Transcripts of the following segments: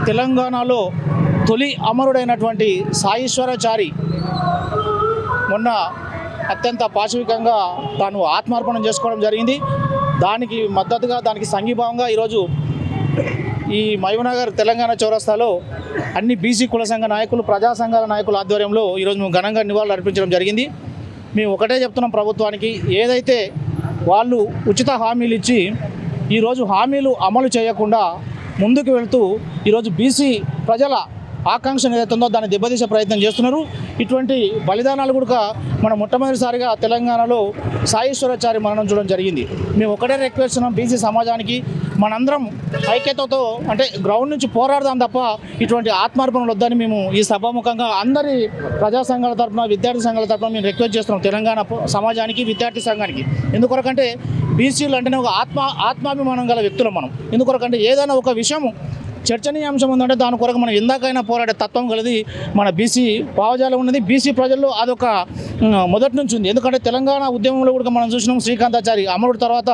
తెలంగాణలో తొలి అమరుడైనటువంటి సాయీశ్వరాచారి మొన్న అత్యంత పాశవికంగా తాను ఆత్మార్పణం చేసుకోవడం జరిగింది. దానికి మద్దతుగా, దానికి సంఘీభావంగా ఈరోజు ఈ మహబూబ్నగర్ తెలంగాణ చౌరస్తాలో అన్ని బీసీ కుల సంఘ నాయకులు, ప్రజా సంఘాల నాయకుల ఆధ్వర్యంలో ఈరోజు మేము ఘనంగా నివాళులు అర్పించడం జరిగింది. మేము ఒకటే చెప్తున్నాం ప్రభుత్వానికి, ఏదైతే వాళ్ళు ఉచిత హామీలు ఇచ్చి ఈరోజు హామీలు అమలు చేయకుండా ముందుకు వెళ్తూ ఈరోజు బీసీ ప్రజల ఆకాంక్ష ఏదైతే ఉందో దాన్ని దెబ్బతీసే ప్రయత్నం చేస్తున్నారు. ఇటువంటి బలిదానాలు కూడా మనం మొట్టమొదటిసారిగా తెలంగాణలో సాయీశ్వరాచారి మరణం చూడడం జరిగింది. మేము ఒకటే రిక్వెస్ట్ చేస్తున్నాం బీసీ సమాజానికి, మనందరం ఐక్యతతో అంటే గ్రౌండ్ నుంచి పోరాడదాం తప్ప ఇటువంటి ఆత్మార్పణలు వద్దని మేము ఈ సభాముఖంగా అందరి ప్రజా సంఘాల తరఫున, విద్యార్థి సంఘాల తరఫున మేము రిక్వెస్ట్ చేస్తున్నాం తెలంగాణ సమాజానికి, విద్యార్థి సంఘానికి. ఎందుకొరకంటే బీసీలు అంటేనే ఒక ఆత్మాభిమానం గల వ్యక్తులు మనం. ఎందుకొరకంటే ఏదైనా ఒక విషయం చర్చనీయాంశం ఉందంటే దాని కొరకు మనం ఎందాకైనా పోరాడే తత్వం కలిది మన బీసీ భావజాలం ఉన్నది. బీసీ ప్రజల్లో అదొక మొదటి నుంచి ఉంది. ఎందుకంటే తెలంగాణ ఉద్యమంలో కూడా మనం చూసినాం, శ్రీకాంతాచారి అమరుడు తర్వాత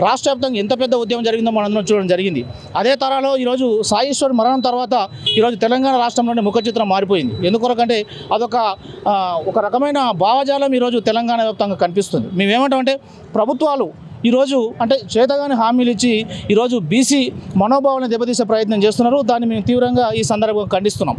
రాష్ట్ర వ్యాప్తంగా ఎంత పెద్ద ఉద్యమం జరిగిందో మనం అందరం చూడడం జరిగింది. అదే తరాలో ఈరోజు సాయీశ్వర్ మరణం తర్వాత ఈరోజు తెలంగాణ రాష్ట్రంలోనే ముఖ చిత్రం మారిపోయింది. ఎందుకొరకంటే ఒక రకమైన భావజాలం ఈరోజు తెలంగాణ వ్యాప్తంగా కనిపిస్తుంది. మేమేమంటామంటే ప్రభుత్వాలు ఈరోజు అంటే చేతగాని హామీలు ఇచ్చి ఈరోజు బీసీ మనోభావాలను దెబ్బతీసే ప్రయత్నం చేస్తున్నారు. దాన్ని మేము తీవ్రంగా ఈ సందర్భంగా ఖండిస్తున్నాం.